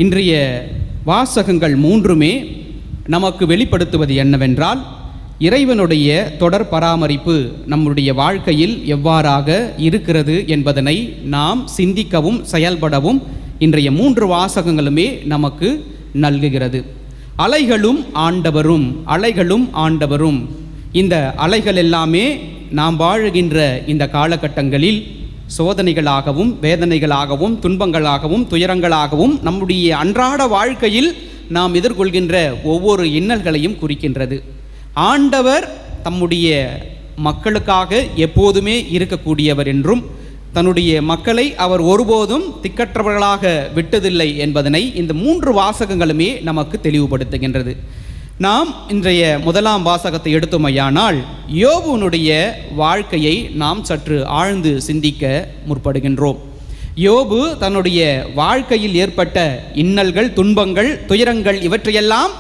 இன்றைய வாசகங்கள் மூன்றுமே நமக்கு வெளிப்படுத்துவது என்னவென்றால், இறைவனுடைய தொடர் பராமரிப்பு நம்முடைய வாழ்க்கையில் எவ்வாறாக இருக்கிறது என்பதனை நாம் சிந்திக்கவும் செயல்படவும் இன்றைய மூன்று வாசகங்களுமே நமக்கு நல்குகிறது. அலைகளும் ஆண்டவரும், அலைகளும் ஆண்டவரும். இந்த அலைகள் எல்லாமே நாம் வாழுகின்ற இந்த காலகட்டங்களில் சோதனைகளாகவும் வேதனைகளாகவும் துன்பங்களாகவும் துயரங்களாகவும் நம்முடைய அன்றாட வாழ்க்கையில் நாம் எதிர்கொள்கின்ற ஒவ்வொரு இன்னல்களையும் குறிக்கின்றது. ஆண்டவர் தம்முடைய மக்களுக்காக எப்போதுமே இருக்கக்கூடியவர் என்றும் தன்னுடைய மக்களை அவர் ஒருபோதும் திக்கற்றவர்களாக விட்டதில்லை என்பதனை இந்த மூன்று வாசகங்களுமே நமக்கு தெளிவுபடுத்துகின்றது. நாம் இன்றைய முதலாம் வாசகத்தை எடுத்தோமையானால், யோபுனுடைய வாழ்க்கையை நாம் சற்று ஆழ்ந்து சிந்திக்க முற்படுகின்றோம். யோபு தன்னுடைய வாழ்க்கையில் ஏற்பட்ட இன்னல்கள், துன்பங்கள், துயரங்கள் இவற்றையெல்லாம்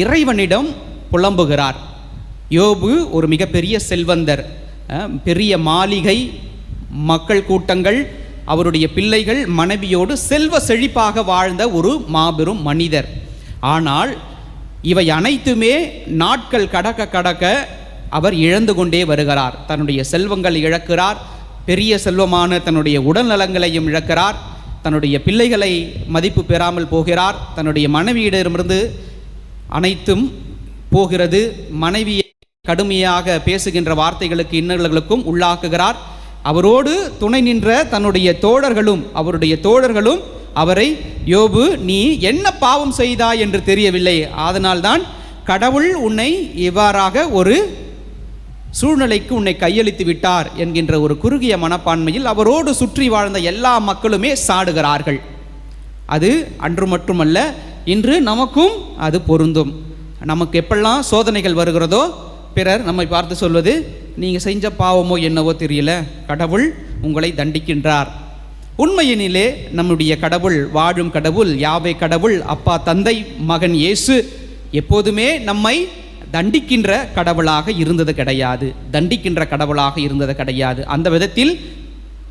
இறைவனிடம் புலம்புகிறார். யோபு ஒரு மிகப்பெரிய செல்வந்தர், பெரிய மாளிகை, மக்கள் கூட்டங்கள், அவருடைய பிள்ளைகள், மனைவியோடு செல்வ செழிப்பாக வாழ்ந்த ஒரு மாபெரும் மனிதர். ஆனால் இவை அனைத்துமே நாட்கள் கடக்க கடக்க அவர் இழந்து கொண்டே வருகிறார். தன்னுடைய செல்வங்களை இழக்கிறார், பெரிய செல்வமான தன்னுடைய உடல் நலங்களையும் இழக்கிறார், தன்னுடைய பிள்ளைகளை மதிப்பு பெறாமல் போகிறார், தன்னுடைய மனைவியிடமிருந்து அனைத்தும் போகிறது, மனைவியை கடுமையாக பேசுகின்ற வார்த்தைகளுக்கு இன்னல்களுக்கும் உள்ளாக்குகிறார். அவரோடு துணை நின்ற தன்னுடைய அவருடைய தோழர்களும் அவரை, யோபு நீ என்ன பாவம் செய்தாய் என்று தெரியவில்லை, அதனால்தான் கடவுள் உன்னை இவ்வாறாக ஒரு சூழ்நிலைக்கு உன்னை கையளித்து விட்டார் என்கின்ற ஒரு குறுகிய மனப்பான்மையில் அவரோடு சுற்றி வாழ்ந்த எல்லா மக்களுமே சாடுகிறார்கள். அது அன்று மட்டுமல்ல, இன்று நமக்கும் அது பொருந்தும். நமக்கு எப்பெல்லாம் சோதனைகள் வருகிறதோ பிறர் நம்மை பார்த்து சொல்வது, நீங்கள் செஞ்ச பாவமோ என்னவோ தெரியல, கடவுள் உங்களை தண்டிக்கின்றார். உண்மையினிலே நம்முடைய கடவுள், வாழும் கடவுள், யாவே கடவுள், அப்பா தந்தை மகன் இயேசு எப்போதுமே நம்மை தண்டிக்கின்ற கடவுளாக இருந்தது கிடையாது, தண்டிக்கின்ற கடவுளாக இருந்தது கிடையாது. அந்த விதத்தில்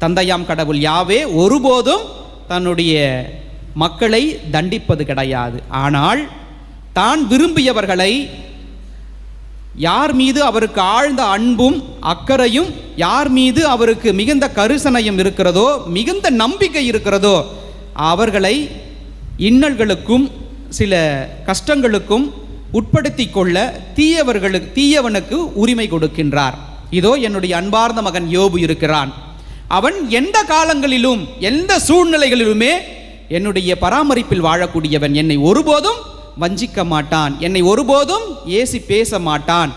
தந்தையாம் கடவுள் யாவே ஒருபோதும் தன்னுடைய மக்களை தண்டிப்பது கிடையாது. ஆனால் தான் விரும்பியவர்களை, யார் மீது அவருக்கு ஆழ்ந்த அன்பும் அக்கறையும், யார் மீது அவருக்கு மிகுந்த கரிசனையும் இருக்கிறதோ, மிகுந்த நம்பிக்கை இருக்கிறதோ, அவர்களை இன்னல்களுக்கும் சில கஷ்டங்களுக்கும் உட்படுத்தி கொள்ள தீயவனுக்கு உரிமை கொடுக்கின்றார். இதோ என்னுடைய அன்பார்ந்த மகன் யோபு இருக்கிறான். அவன் எந்த காலங்களிலும் எந்த சூழ்நிலைகளிலுமே என்னுடைய பராமரிப்பில் வாழக்கூடியவன், என்னை ஒருபோதும் வஞ்சிக்க மாட்டான், என்னை ஒருபோதும் ஏசி பேச மாட்டான்.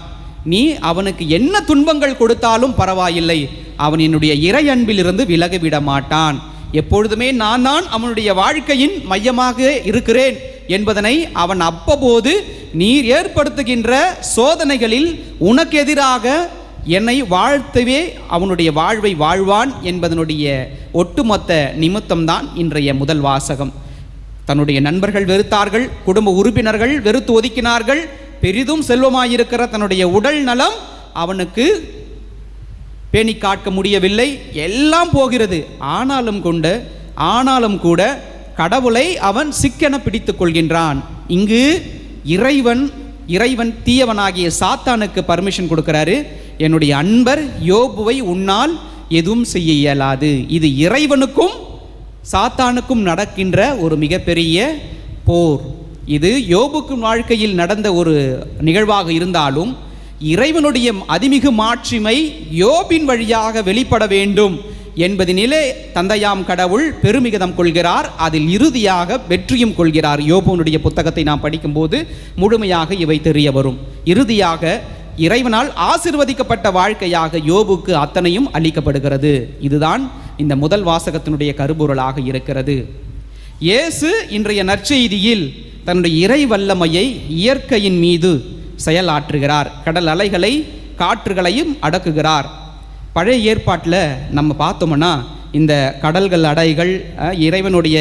நீ அவனுக்கு என்ன துன்பங்கள் கொடுத்தாலும் பரவாயில்லை, அவன் என்னுடைய இறை அன்பிலிருந்து விலகிவிட மாட்டான். எப்பொழுதுமே நான் அவனுடைய வாழ்க்கையின் மையமாக இருக்கிறேன் என்பதனை அவன் அவ்வப்போது நீர் ஏற்படுத்துகின்ற சோதனைகளில் உனக்கு எதிராக என்னை வாழ்த்தவே அவனுடைய வாழ்வை வாழ்வான் என்பதனுடைய ஒட்டுமொத்த நிமித்தம்தான் இன்றைய முதல் வாசகம். தன்னுடைய நண்பர்கள் வெறுத்தார்கள், குடும்ப உறுப்பினர்கள் வெறுத்து ஒதுக்கினார்கள், பெரிதும் செல்வமாயிருக்கிற தன்னுடைய உடல் நலம் அவனுக்கு பேணி காக்க முடியவில்லை, எல்லாம் போகிறது. ஆனாலும் கூட கடவுளை அவன் சிக்கென பிடித்து கொள்கின்றான். இங்கு இறைவன் தீயவனாகிய சாத்தானுக்கு பர்மிஷன் கொடுக்கிறாரு. என்னுடைய அன்பர் யோபுவை உன்னால் எதுவும் செய்ய இயலாது. இது இறைவனுக்கும் சாத்தானுக்கும் நடக்கின்ற ஒரு மிகப்பெரிய போர். இது யோபுக்கு வாழ்க்கையில் நடந்த ஒரு நிகழ்வாக இருந்தாலும் இறைவனுடைய அதிமிகு மாட்சிமை யோபின் வழியாக வெளிப்பட வேண்டும் என்பதினிலே தந்தையாம் கடவுள் பெருமிதம் கொள்கிறார். அதில் இறுதியாக வெற்றியும் கொள்கிறார். யோபுனுடைய புத்தகத்தை நாம் படிக்கும்போது முழுமையாக இவை தெரிய வரும். இறுதியாக இறைவனால் ஆசீர்வதிக்கப்பட்ட வாழ்க்கையாக யோபுக்கு அத்தனையும் அளிக்கப்படுகிறது. இதுதான் இந்த முதல் வாசகத்தினுடைய கருப்பொருளாக இருக்கிறது. இயேசு இன்றைய நற்செய்தியில் தன்னுடைய இறை வல்லமையை இயற்கையின் மீது செயலாற்றுகிறார். கடல் அலைகளை காற்றுகளையும் அடக்குகிறார். பழைய ஏற்பாட்டில் நம்ம பார்த்தோம்னா இந்த கடல்கள் அடைகள் இறைவனுடைய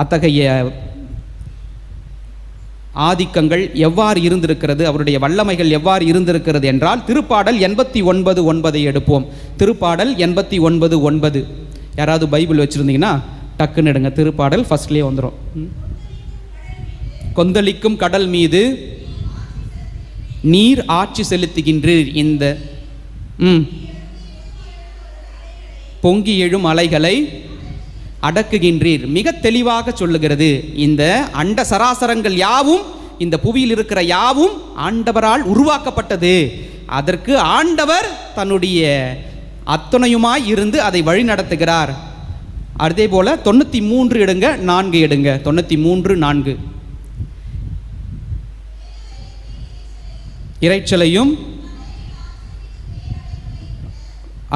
அத்தகைய ஆதிக்கங்கள் எவ்வாறு இருந்திருக்கிறது, அவருடைய வல்லமைகள் எவ்வாறு இருந்திருக்கிறது என்றால், திருப்பாடல் 89:9 எடுப்போம். திருப்பாடல் 89:9. யாராவது பைபிள் வச்சுருந்தீங்கன்னா டக்குன்னு எடுங்க, திருப்பாடல் ஃபர்ஸ்ட்லேயே வந்துடும். கொந்தளிக்கும் கடல் மீது நீர் ஆட்சி செலுத்துகின்றீர். இந்த பொங்கி எழும் அலைகளை அடக்குகின்றீர். மிக தெளிவாக சொல்லுகிறது. இந்த அண்ட சராசரங்கள் யாவும், இந்த புவியில் இருக்கிற யாவும் ஆண்டவரால் உருவாக்கப்பட்டது. அதற்கு ஆண்டவர் தன்னுடைய அத்துணையுமாய் இருந்து அதை வழி நடத்துகிறார். அதே போல 93 எடுங்க, 4 எடுங்க. 93, 4. இரைச்சலையும்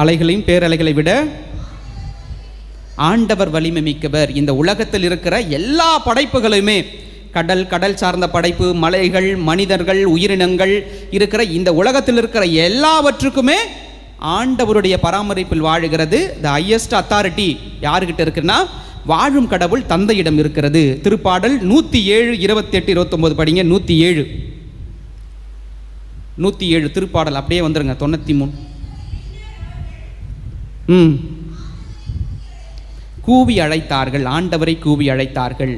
அலைகளையும் பேரலைகளை விட ஆண்டவர் வலிமை மிக்கவர். இந்த உலகத்தில் இருக்கிற எல்லா படைப்புகளுமே, கடல் சார்ந்த படைப்பு, மலைகள், மனிதர்கள், உயிரினங்கள் இருக்கிற இந்த உலகத்தில் இருக்கிற எல்லாவற்றுக்குமே ஆண்டவருடைய பராமரிப்பில் வாழுகிறது. த ஹையஸ்ட் அத்தாரிட்டி யாருக்கிட்ட இருக்குன்னா வாழும் கடவுள் தந்தையிடம் இருக்கிறது. திருப்பாடல் 107, 28, 29 படிங்க. 107 திருப்பாடல் அப்படியே வந்துருங்க. 93. கூவி அழைத்தார்கள், ஆண்டவரை கூவி அழைத்தார்கள்.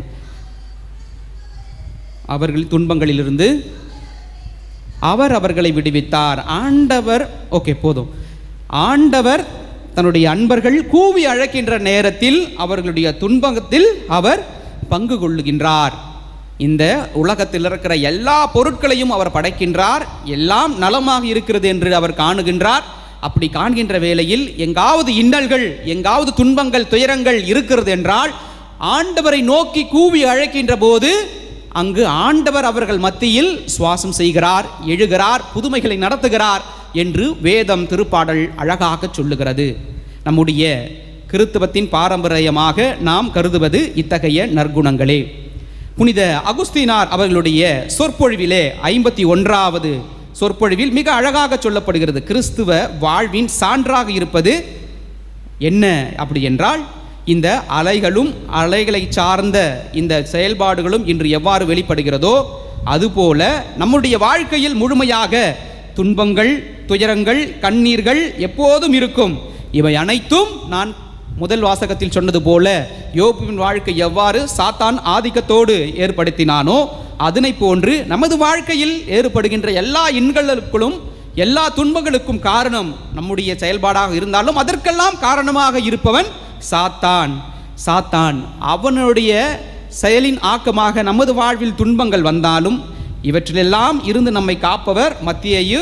அவர்கள் துன்பங்களிலிருந்து அவர் அவர்களை விடுவித்தார். ஆண்டவர், ஓகே போதும். ஆண்டவர் தன்னுடைய அன்பர்கள் கூவி அழைக்கின்ற நேரத்தில் அவர்களுடைய துன்பத்தில் அவர் பங்கு கொள்ளுகின்றார். இந்த உலகத்தில் இருக்கிற எல்லா பொருட்களையும் அவர் படைக்கின்றார். எல்லாம் நலமாக இருக்கிறது என்று அவர் காணுகின்றார். அப்படி காண்கின்ற வேளையில் எங்காவது இன்னல்கள், எங்காவது துன்பங்கள், துயரங்கள் இருக்கிறது என்றால் ஆண்டவரை நோக்கி கூவி அழைக்கின்ற போது அங்கு ஆண்டவர் அவர்கள் மத்தியில் சுவாசம் செய்கிறார், எழுகிறார், புதுமைகளை நடத்துகிறார் என்று வேதம் திருப்பாடல் அழகாக சொல்லுகிறது. நம்முடைய கிறிஸ்தவத்தின் பாரம்பரியமாக நாம் கருதுவது இத்தகைய நற்குணங்களே. புனித அகுஸ்தீனார் அவர்களுடைய சொற்பொழிவிலே 51வது சொற்பொழிவில் மிக அழகாக சொல்லப்படுகிறது. கிறிஸ்துவ வாழ்வின் சான்றாக இருப்பது என்ன அப்படி என்றால், இந்த அலைகளும் அலைகளை சார்ந்த இந்த செயல்பாடுகளும் இன்று எவ்வாறு வெளிப்படுகிறதோ அதுபோல நம்முடைய வாழ்க்கையில் முழுமையாக துன்பங்கள், துயரங்கள், கண்ணீர்கள் எப்போதும் இருக்கும். இவை அனைத்தும் நான் முதல் வாசகத்தில் சொன்னது போல யோபுவின் வாழ்க்கை எவ்வாறு சாத்தான் ஆதிக்கத்தோடு ஏற்படுத்தினானோ அதனை போன்று நமது வாழ்க்கையில் ஏற்படுகின்ற எல்லா இன்னல்களுக்கும், எல்லா துன்பங்களுக்கும் காரணம் நம்முடைய செயல்பாடாக இருந்தாலும் அதற்கெல்லாம் காரணமாக இருப்பவன் சாத்தான். அவனுடைய செயலின் ஆக்கமாக நமது வாழ்வில் துன்பங்கள் வந்தாலும் இவற்றிலெல்லாம் இருந்து நம்மை காப்பவர் மத்தேயு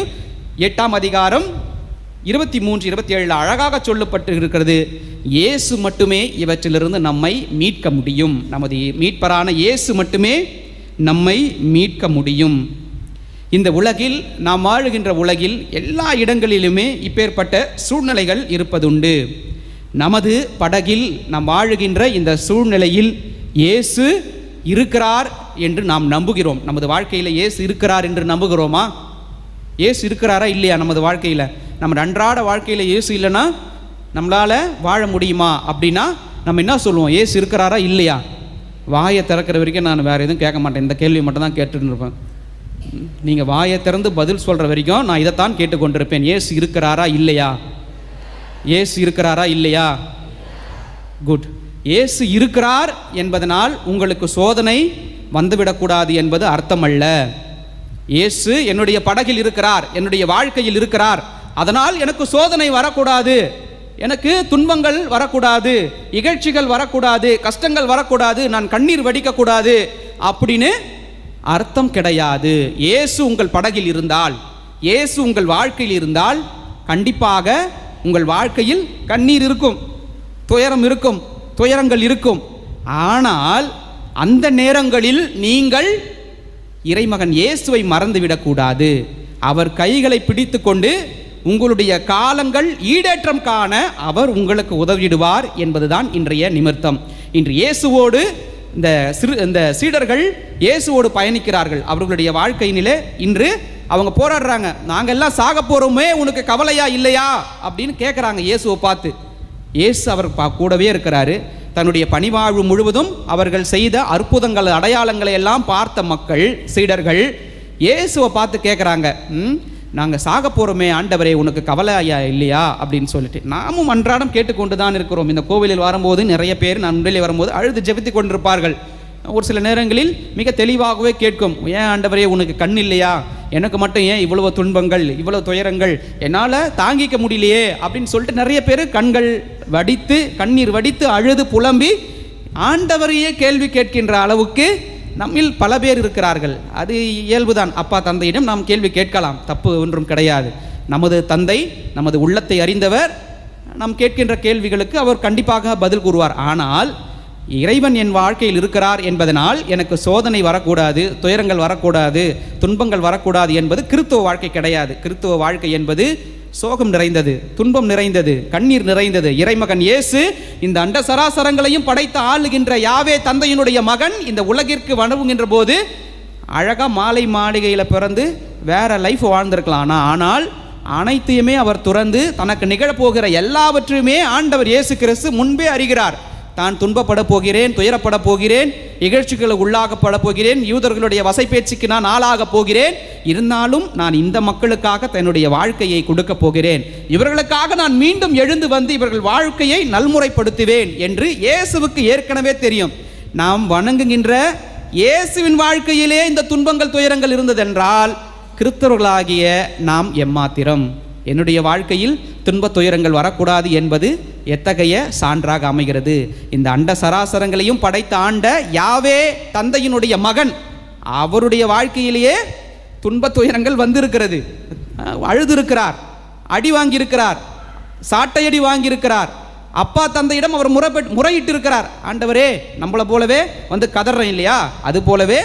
8ஆம் அதிகாரம் 23, 27 அழகாக சொல்லப்பட்டு இருக்கிறது. இயேசு மட்டுமே இவற்றிலிருந்து நம்மை மீட்க முடியும். நமது மீட்பரான இயேசு மட்டுமே நம்மை மீட்க முடியும். இந்த உலகில், நாம் வாழுகின்ற உலகில் எல்லா இடங்களிலுமே இப்பேற்பட்ட சூழ்நிலைகள் இருப்பதுண்டு. நமது படகில் நாம் வாழுகின்ற இந்த சூழ்நிலையில் இயேசு இருக்கிறார் என்று நாம் நம்புகிறோம். நமது வாழ்க்கையில் இயேசு இருக்கிறார் என்று நம்புகிறோமா? இயேசு இருக்கிறாரா இல்லையா? நமது வாழ்க்கையில், நம்ம அன்றாட வாழ்க்கையில் இயேசு இல்லைன்னா நம்மளால் வாழ முடியுமா? அப்படின்னா நம்ம என்ன சொல்லுவோம்? இயேசு இருக்கிறாரா இல்லையா? வாயை திறக்கிற வரைக்கும் நான் வேறு எதுவும் கேட்க மாட்டேன், இந்த கேள்வி மட்டும் தான் கேட்டுட்டு இருப்பேன். நீங்கள் வாயை திறந்து பதில் சொல்கிற வரைக்கும் நான் இதைத்தான் கேட்டுக்கொண்டிருப்பேன். இயேசு இருக்கிறாரா இல்லையா? இயேசு இருக்கிறாரா இல்லையா? குட். இயேசு இருக்கிறார் என்பதனால் உங்களுக்கு சோதனை வந்துவிடக்கூடாது என்பது அர்த்தமல்ல. இயேசு என்னுடைய படகில் இருக்கிறார், என்னுடைய வாழ்க்கையில் இருக்கிறார், அதனால் எனக்கு சோதனை வரக்கூடாது, எனக்கு துன்பங்கள் வரக்கூடாது, இகழ்ச்சிகள் வரக்கூடாது, கஷ்டங்கள் வரக்கூடாது, நான் கண்ணீர் வடிக்கக்கூடாது அப்படின்னு அர்த்தம் கிடையாது. இயேசு உங்கள் படகில் இருந்தால், இயேசு உங்கள் வாழ்க்கையில் இருந்தால் கண்டிப்பாக உங்கள் வாழ்க்கையில் கண்ணீர் இருக்கும், துயரம் இருக்கும், துயரங்கள் இருக்கும். ஆனால் அந்த நேரங்களில் நீங்கள் இறைமகன் இயேசுவை மறந்துவிடக்கூடாது. அவர் கைகளை பிடித்து கொண்டு உங்களுடைய காலங்கள் ஈடேற்றம் காண அவர் உங்களுக்கு உதவிடுவார் என்பதுதான் இன்றைய நிமித்தம். இன்று இயேசுவோடு இந்த சீடர்கள் இயேசுவோடு பயணிக்கிறார்கள். அவர்களுடைய வாழ்க்கையினிலே இன்று அவங்க போராடுறாங்க. நாங்கள் எல்லாம் சாக போகிறோமே, உனக்கு கவலையா இல்லையா அப்படின்னு கேட்குறாங்க இயேசுவை பார்த்து. இயேசு அவர் கூடவே இருக்கிறாரு. தன்னுடைய பணிவாழ்வு முழுவதும் அவர்கள் செய்த அற்புதங்கள், அடையாளங்களை எல்லாம் பார்த்த மக்கள், சீடர்கள் இயேசுவை பார்த்து கேட்குறாங்க, நாங்கள் சாக போகிறோமே ஆண்டவரே, உனக்கு கவலையா இல்லையா அப்படின்னு சொல்லிட்டு. நாமும் அன்றாடம் கேட்டுக்கொண்டு தான் இருக்கிறோம். இந்த கோவிலில் வரும்போது நிறைய பேர் நண்பர்களே வரும்போது அழுது ஜெபித்து கொண்டிருப்பார்கள். ஒரு சில நேரங்களில் மிக தெளிவாகவே கேட்கும், ஏன் ஆண்டவரே உனக்கு கண் இல்லையா, எனக்கு மட்டும் ஏன் இவ்வளவு துன்பங்கள் இவ்வளவு துயரங்கள், என்னால் தாங்கிக்க முடியலையே அப்படின்னு சொல்லிட்டு நிறைய பேர் கண்ணீர் வடித்து அழுது புலம்பி ஆண்டவரையே கேள்வி கேட்கின்ற அளவுக்கு நம்மில் பல பேர் இருக்கிறார்கள். அது இயல்புதான். அப்பா தந்தையிடம் நாம் கேள்வி கேட்கலாம், தப்பு ஒன்றும் கிடையாது. நமது தந்தை நமது உள்ளத்தை அறிந்தவர், நாம் கேட்கின்ற கேள்விகளுக்கு அவர் கண்டிப்பாக பதில் கூறுவார். ஆனால் இறைவன் என் வாழ்க்கையில் இருக்கிறார் என்பதனால் எனக்கு சோதனை வரக்கூடாது, துயரங்கள் வரக்கூடாது, துன்பங்கள் வரக்கூடாது என்பது கிறிஸ்துவ வாழ்க்கை கிடையாது. கிறிஸ்துவ வாழ்க்கை என்பது சோகம் நிறைந்தது, துன்பம் நிறைந்தது, கண்ணீர் நிறைந்தது. இறைமகன் இயேசு இந்த அண்ட சராசரங்களையும் படைத்து ஆளுகின்ற யாவே தந்தையினுடைய மகன் இந்த உலகிற்கு வணங்குகின்ற போது அழகாக மாலை மாளிகையில் பிறந்து வேற லைஃப் வாழ்ந்திருக்கலாம். ஆனால் அனைத்தையுமே அவர் துறந்து தனக்கு நிகழப்போகிற எல்லாவற்றையுமே ஆண்டவர் இயேசு கிறிஸ்து முன்பே அறிகிறார். தான் துன்பப்பட போகிறேன், துயரப்பட போகிறேன், இகழ்ச்சிகளுக்கு உள்ளாகப்பட போகிறேன், யூதர்களுடைய வசைப்பேச்சுக்கு நான் ஆளாக போகிறேன், இருந்தாலும் நான் இந்த மக்களுக்காக தன்னுடைய வாழ்க்கையை கொடுக்க போகிறேன், இவர்களுக்காக நான் மீண்டும் எழுந்து வந்து இவர்கள் வாழ்க்கையை நல்முறைப்படுத்துவேன் என்று இயேசுவுக்கு ஏற்கனவே தெரியும். நாம் வணங்குகின்ற இயேசுவின் வாழ்க்கையிலே இந்த துன்பங்கள் துயரங்கள் இருந்ததென்றால் கிறிஸ்தவர்களாகிய நாம் எம்மாத்திரம்? என்னுடைய வாழ்க்கையில் துன்ப துயரங்கள் வரக்கூடாது என்பது எத்தகைய சான்றாக அமைகிறது? இந்த அண்ட சராசரங்களையும் படைத்த ஆண்ட யாவே தந்தையினுடைய மகன், அவருடைய வாழ்க்கையிலேயே துன்ப துயரங்கள் வந்திருக்கிறது. அழுதிருக்கிறார், அடி வாங்கியிருக்கிறார், சாட்டையடி வாங்கியிருக்கிறார். அப்பா தந்தையிடம் அவர் முறையிட்டு இருக்கிறார். ஆண்டவரே, நம்மளை போலவே வந்து கதறேன் இல்லையா, அது போலவே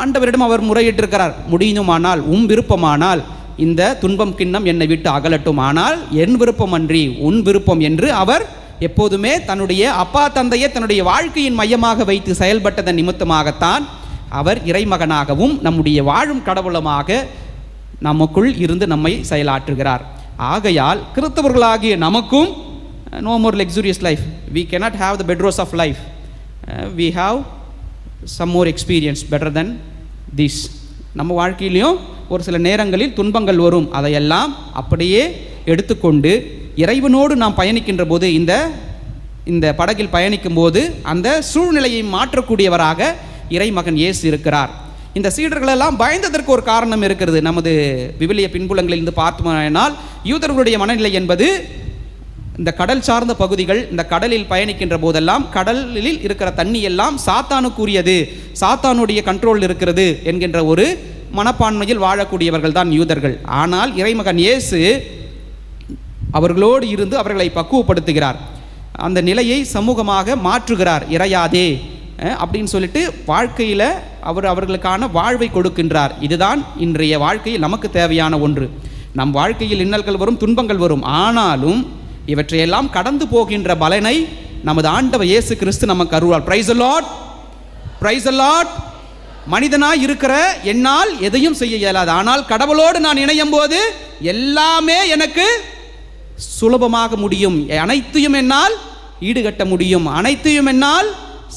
ஆண்டவரிடம் அவர் முறையிட்டிருக்கிறார். முடியுமானால் விருப்பமானால் இந்த துன்பம் கிண்ணம் என்னை விட்டு அகலட்டும், ஆனால் என் விருப்பம் அன்றி உன் விருப்பம் என்று அவர் எப்போதுமே தன்னுடைய அப்பா தந்தையை தன்னுடைய வாழ்க்கையின் மையமாக வைத்து செயல்பட்டதன் நிமித்தமாகத்தான் அவர் இறைமகனாகவும் நம்முடைய வாழும் கடவுளமாக நமக்குள் இருந்து நம்மை செயலாற்றுகிறார். ஆகையால் கிறிஸ்தவர்களாகிய நமக்கும் no more luxurious life, we cannot have the bedrolls of life, we have some more experience better than this. நம்ம வாழ்க்கையிலையும் ஒரு சில நேரங்களில் துன்பங்கள் வரும். அதையெல்லாம் அப்படியே எடுத்துக்கொண்டு இறைவனோடு நாம் பயணிக்கின்ற போது, இந்த படகில் பயணிக்கும் போது அந்த சூழ்நிலையை மாற்றக்கூடியவராக இறைமகன் இயேசு இருக்கிறார். இந்த சீடர்களெல்லாம் பயந்ததற்கு ஒரு காரணம் இருக்கிறது. நமது விவிலிய பின்புலங்களிலிருந்து பார்த்தோமானால் யூதர்களுடைய மனநிலை என்பது இந்த கடல் சார்ந்த பகுதிகள், இந்த கடலில் பயணிக்கின்ற போதெல்லாம் கடலில் இருக்கிற தண்ணி எல்லாம் சாத்தானுக்குரியது, சாத்தானுடைய கண்ட்ரோல் இருக்கிறது என்கின்ற ஒரு மனப்பான்மையில் வாழக்கூடியவர்கள் தான் யூதர்கள். ஆனால் இறைமகன் இயேசு அவர்களோடு இருந்து அவர்களை பக்குவப்படுத்துகிறார், அந்த நிலையை சமூகமாக மாற்றுகிறார். இறையாதே அப்படின்னு சொல்லிட்டு வாழ்க்கையில் அவர்களுக்கான வாழ்வை கொடுக்கின்றார். இதுதான் இன்றைய வாழ்க்கையில் நமக்கு தேவையான ஒன்று. நம் வாழ்க்கையில் இன்னல்கள் வரும், துன்பங்கள் வரும், ஆனாலும் இவற்றையெல்லாம் கடந்து போகின்ற பலனை நமது ஆண்டவர் இயேசு கிறிஸ்து நமக்கு அருள்வார். Praise the Lord, praise the Lord. மனிதனாய் இருக்கிற என்னால் எதையும் செய்ய இயலாது, ஆனால் கடவுளோடு நான் இணையும் போது எல்லாமே எனக்கு சுலபமாக முடியும், அனைத்தையும் என்னால் ஈடுகட்ட முடியும், அனைத்தையும் என்னால்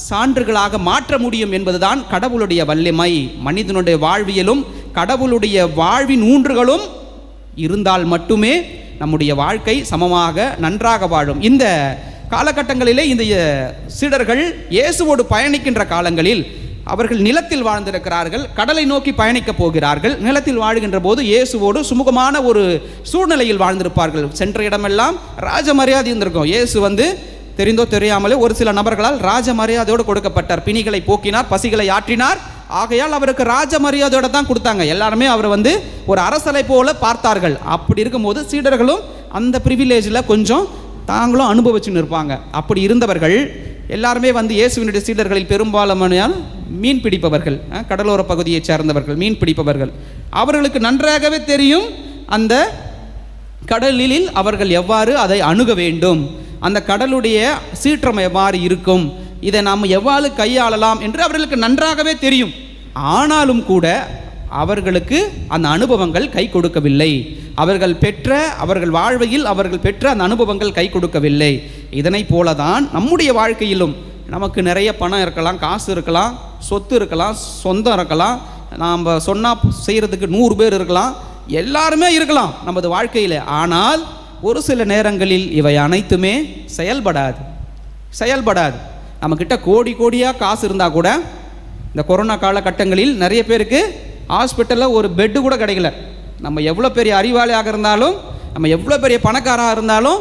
சான்றுகளாக மாற்ற முடியும் என்பதுதான் கடவுளுடைய வல்லமை. மனிதனுடைய வாழ்வியலும் கடவுளுடைய வாழ்வின் ஊன்றுகளும் இருந்தால் மட்டுமே நம்முடைய வாழ்க்கை சமமாக நன்றாக வாழும். இந்த காலகட்டங்களிலே இந்த சீடர்கள் இயேசுவோடு பயணிக்கின்ற காலங்களில் அவர்கள் நிலத்தில் வாழ்ந்திருக்கிறார்கள், கடலை நோக்கி பயணிக்கப் போகிறார்கள். நிலத்தில் வாழ்கின்ற போது இயேசுவோடு சுமூகமான ஒரு சூழ்நிலையில் வாழ்ந்திருப்பார்கள். சென்ற இடமெல்லாம் ராஜ மரியாதை இருந்திருக்கும். இயேசு தெரிந்தோ தெரியாமலே ஒரு சில நபர்களால் ராஜ மரியாதையோடு கொடுக்கப்பட்டார். பிணிகளை போக்கினார், பசிகளை ஆற்றினார். ஆகையால் அவருக்கு ராஜ மரியாதையோட தான் கொடுத்தாங்க. எல்லாருமே அவர் ஒரு அரசலை போல பார்த்தார்கள். அப்படி இருக்கும்போது சீடர்களும் அந்த ப்ரிவிலேஜில் கொஞ்சம் தாங்களும் அனுபவிச்சுன்னு இருப்பாங்க. அப்படி இருந்தவர்கள் எல்லாருமே இயேசுவினுடைய சீடர்களில் பெரும்பாலான மீன் பிடிப்பவர்கள், கடலோர பகுதியை சேர்ந்தவர்கள், மீன் பிடிப்பவர்கள். அவர்களுக்கு நன்றாகவே தெரியும் அந்த கடலில் அவர்கள் எவ்வாறு அதை அணுக வேண்டும், அந்த கடலுடைய சீற்றம் எவ்வாறு இருக்கும், இதை நாம் எவ்வாறு கையாளலாம் என்று அவர்களுக்கு நன்றாகவே தெரியும். ஆனாலும் கூட அவர்களுக்கு அந்த அனுபவங்கள் கை கொடுக்கவில்லை. அவர்கள் வாழ்வையில் அவர்கள் பெற்ற அந்த அனுபவங்கள் கை கொடுக்கவில்லை. இதனை போலதான் நம்முடைய வாழ்க்கையிலும் நமக்கு நிறைய பணம் இருக்கலாம், காசு இருக்கலாம், சொத்து இருக்கலாம், சொந்தம் இருக்கலாம், நாம் சொன்னால் செய்கிறதுக்கு 100 பேர் இருக்கலாம், எல்லாருமே இருக்கலாம் நமது வாழ்க்கையில். ஆனால் ஒரு சில நேரங்களில் இவை அனைத்துமே செயல்படாது. நம்மக்கிட்ட கோடி கோடியாக காசு இருந்தால் கூட இந்த கொரோனா காலகட்டங்களில் நிறைய பேருக்கு ஹாஸ்பிட்டலில் ஒரு பெட்டு கூட கிடைக்கல. நம்ம எவ்வளோ பெரிய அறிவாளியாக இருந்தாலும், நம்ம எவ்வளோ பெரிய பணக்காராக இருந்தாலும்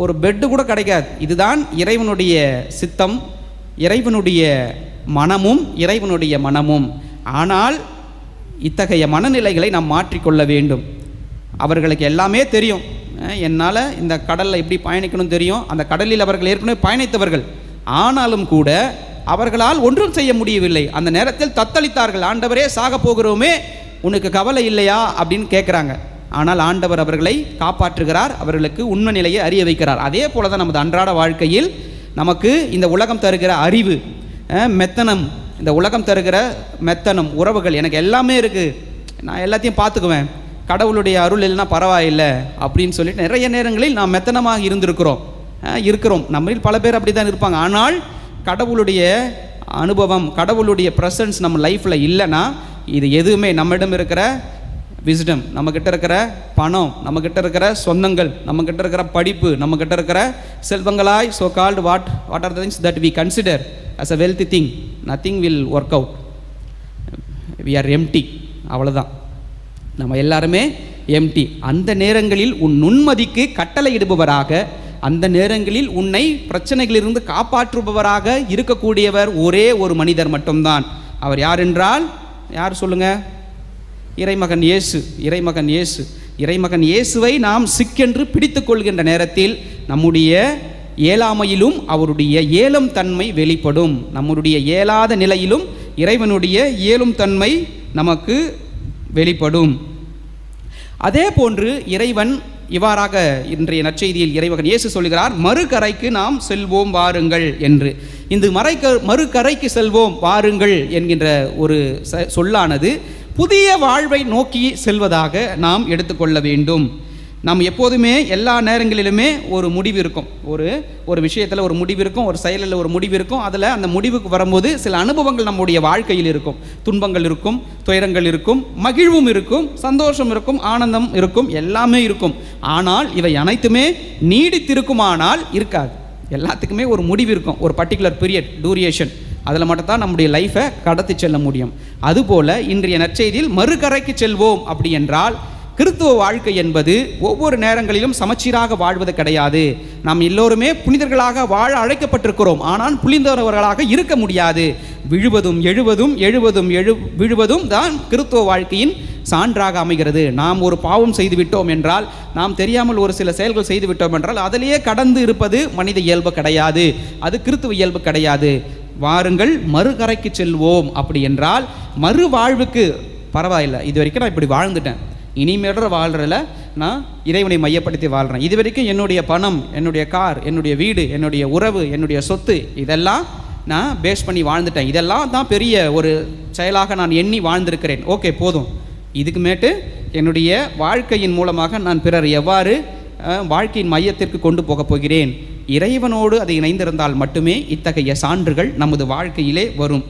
ஒரு பெட்டு கூட கிடைக்காது. இதுதான் இறைவனுடைய சித்தம், இறைவனுடைய மனமும். ஆனால் இத்தகைய மனநிலைகளை நாம் மாற்றிக்கொள்ள வேண்டும். அவர்களுக்கு எல்லாமே தெரியும், என்னால் இந்த கடலில் எப்படி பயணிக்கணும் தெரியும், அந்த கடலில் அவர்கள் ஏற்கனவே பயணித்தவர்கள். ஆனாலும் கூட அவர்களால் ஒன்றும் செய்ய முடியவில்லை. அந்த நேரத்தில் தத்தளித்தார்கள். ஆண்டவரே, சாக போகிறோமே, உனக்கு கவலை இல்லையா அப்படின்னு கேட்குறாங்க. ஆனால் ஆண்டவர் அவர்களை காப்பாற்றுகிறார், அவர்களுக்கு உண்மை நிலையை அறிய வைக்கிறார். அதே போல தான் நமது அன்றாட வாழ்க்கையில் நமக்கு இந்த உலகம் தருகிற அறிவு, மெத்தனம், இந்த உலகம் தருகிற மெத்தனம், உறவுகள், எனக்கு எல்லாமே இருக்குது, நான் எல்லாத்தையும் பார்த்துக்குவேன், கடவுளுடைய அருள் இல்லைன்னா பரவாயில்லை அப்படின்னு சொல்லிட்டு நிறைய நேரங்களில் நாம் மெத்தனமாக இருக்கிறோம். நம்மளில் பல பேர் அப்படி தான் இருப்பாங்க. ஆனால் கடவுளுடைய அனுபவம், கடவுளுடைய ப்ரெசன்ஸ் நம்ம லைஃப்பில் இல்லைன்னா இது எதுவுமே, நம்மிடம் இருக்கிற விஸ்டம், நம்மக்கிட்ட இருக்கிற பணம், நம்மக்கிட்ட இருக்கிற சொந்தங்கள், நம்மக்கிட்ட இருக்கிற படிப்பு, நம்மக்கிட்ட இருக்கிற செல்வங்களாய் so called what are the things that we consider as a wealthy thing, nothing will work out, we are empty. அவ்வளோதான், நம்ம எல்லாருமே எம்டி. அந்த நேரங்களில் உன் நுண்மதிக்கு கட்டளையிடுபவராக, அந்த நேரங்களில் உன்னை பிரச்சனைகளிலிருந்து காப்பாற்றுபவராக இருக்கக்கூடியவர் ஒரே ஒரு மனிதர் மட்டும்தான். அவர் யார் என்றால், யார் சொல்லுங்க? இறைமகன் இயேசு. இறைமகன் இயேசுவை நாம் சிக்கென்று பிடித்து கொள்கின்ற நேரத்தில் நம்முடைய இயலாமையிலும் அவருடைய இயலும் தன்மை வெளிப்படும். நம்முடைய இயலாத நிலையிலும் இறைவனுடைய இயலும் தன்மை நமக்கு வெளிப்படும். அதே போன்று இறைவன் இவ்வாறாக இன்றைய நற்செய்தியில் இறைமகன் இயேசு சொல்கிறார், மறுகரைக்கு நாம் செல்வோம் வாருங்கள் என்று. இந்த மறுகரைக்கு செல்வோம் வாருங்கள் என்கின்ற ஒரு சொல்லானது புதிய வாழ்வை நோக்கி செல்வதாக நாம் எடுத்துக்கொள்ள வேண்டும். நாம் எப்போதுமே எல்லா நேரங்களிலுமே ஒரு முடிவு இருக்கும், ஒரு விஷயத்தில் ஒரு முடிவு இருக்கும், ஒரு செயலில் ஒரு முடிவு இருக்கும். அதில் அந்த முடிவுக்கு வரும்போது சில அனுபவங்கள் நம்முடைய வாழ்க்கையில் இருக்கும். துன்பங்கள் இருக்கும், துயரங்கள் இருக்கும், மகிழ்வும் இருக்கும், சந்தோஷம் இருக்கும், ஆனந்தம் இருக்கும், எல்லாமே இருக்கும். ஆனால் இவை அனைத்துமே நீடித்திருக்குமானால் இருக்காது. எல்லாத்துக்குமே ஒரு முடிவு இருக்கும், ஒரு பர்டிகுலர் பீரியட், டூரியேஷன். அதில் மட்டும்தான் நம்முடைய லைஃப்பை கடத்தி செல்ல முடியும். அதுபோல் இன்றைய நற்செய்தியில் மறுகரைக்கு செல்வோம் அப்படி என்றால், கிறிஸ்துவ வாழ்க்கை என்பது ஒவ்வொரு நேரங்களிலும் சமச்சீராக வாழ்வது கிடையாது. நாம் எல்லோருமே புனிதர்களாக வாழ அழைக்கப்பட்டிருக்கிறோம். ஆனால் புனிதவர்களாக இருக்க முடியாது. விழுவதும் தான் கிறிஸ்துவ வாழ்க்கையின் சான்றாக அமைகிறது. நாம் ஒரு பாவம் செய்துவிட்டோம் என்றால், நாம் தெரியாமல் ஒரு சில செயல்கள் செய்துவிட்டோம் என்றால் அதிலேயே கடந்து இருப்பது மனித இயல்பு கிடையாது, அது கிறிஸ்துவ இயல்பு கிடையாது. வாருங்கள் மறுகரைக்கு செல்வோம் அப்படி என்றால், மறு வாழ்வுக்கு பரவாயில்லை, இது வரைக்கும் நான் இப்படி வாழ்ந்துட்டேன், இனிமேல் வாழ்கிறல நான் இறைவனை மையப்படுத்தி வாழ்கிறேன். இது வரைக்கும் என்னுடைய பணம், என்னுடைய கார், என்னுடைய வீடு, என்னுடைய உறவு, என்னுடைய சொத்து, இதெல்லாம் நான் பேஸ் பண்ணி வாழ்ந்துட்டேன், இதெல்லாம் தான் பெரிய ஒரு செயலாக நான் எண்ணி வாழ்ந்திருக்கிறேன். ஓகே, போதும். இதுக்கு மேட்டு என்னுடைய வாழ்க்கையின் மூலமாக நான் பிறர் எவ்வாறு வாழ்க்கையின் மையத்திற்கு கொண்டு போகப் போகிறேன், இறைவனோடு அது இணைந்திருந்தால் மட்டுமே இத்தகைய சான்றுகள் நமது வாழ்க்கையிலே வரும்.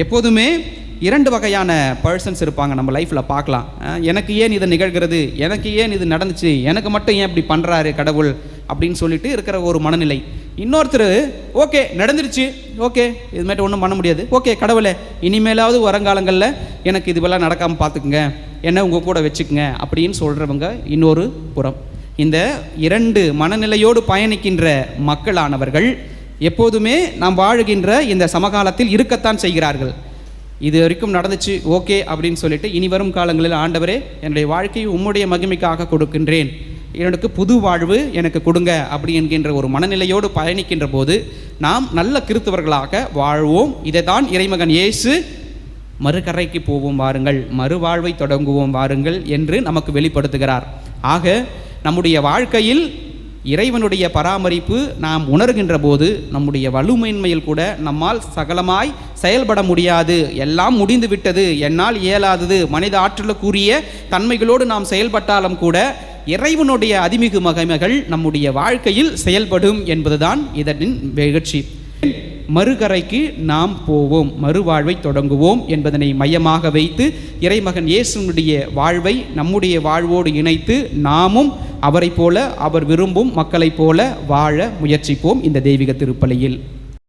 எப்போதுமே இரண்டு வகையான பர்சன்ஸ் இருப்பாங்க நம்ம லைஃப்பில் பார்க்கலாம். எனக்கு ஏன் இது நிகழ்கிறது, எனக்கு ஏன் இது நடந்துச்சு, எனக்கு மட்டும் ஏன் இப்படி பண்ணுறாரு கடவுள் அப்படின்னு சொல்லிட்டு இருக்கிற ஒரு மனநிலை. இன்னொருத்தர், ஓகே நடந்துருச்சு, ஓகே இது மாதிரி ஒன்றும் பண்ண முடியாது, ஓகே கடவுளே இனிமேலாவது வருங்காலங்களில் எனக்கு இதுவெல்லாம் நடக்காமல் பார்த்துக்குங்க, என்ன உங்கள் கூட வச்சுக்குங்க அப்படின்னு சொல்கிறவங்க இன்னொரு புறம். இந்த இரண்டு மனநிலையோடு பயணிக்கின்ற மக்களானவர்கள் எப்போதுமே நாம் வாழுகின்ற இந்த சமகாலத்தில் இருக்கத்தான் செய்கிறார்கள். இது வரைக்கும் நடந்துச்சு, ஓகே அப்படின்னு சொல்லிட்டு இனி வரும் காலங்களில் ஆண்டவரே என்னுடைய வாழ்க்கையை உம்முடைய மகிமைக்காக கொடுக்கின்றேன், எனக்கு புது வாழ்வு எனக்கு கொடுங்க அப்படி என்கின்ற ஒரு மனநிலையோடு பயணிக்கின்ற போது நாம் நல்ல கிறிஸ்தவர்களாக வாழ்வோம். இதை தான் இறைமகன் இயேசு மறுகரைக்கு போவோம் வாருங்கள், மறுவாழ்வை தொடங்குவோம் வாருங்கள் என்று நமக்கு வெளிப்படுத்துகிறார். ஆக நம்முடைய வாழ்க்கையில் இறைவனுடைய பராமரிப்பு நாம் உணர்கின்ற போது நம்முடைய வலுமையின்மையில் கூட நம்மால் சகலமாய் செயல்பட முடியாது, எல்லாம் முடிந்து விட்டது, என்னால் இயலாதது, மனித ஆற்றலுக்குரிய தன்மைகளோடு நாம் செயல்பட்டாலும் கூட இறைவனுடைய அதிமிகு மகிமைகள் நம்முடைய வாழ்க்கையில் செயல்படும் என்பதுதான் இதனின் நிகழ்ச்சி. மறுகரைக்கு நாம் போவோம், மறுவாழ்வை தொடங்குவோம் என்பதனை மையமாக வைத்து இறைமகன் இயேசுனுடைய வாழ்வை நம்முடைய வாழ்வோடு இணைத்து நாமும் அவரை போல, அவர் விரும்பும் மக்களைப் போல வாழ முயற்சிப்போம் இந்த தெய்வீக திருப்பலியில்.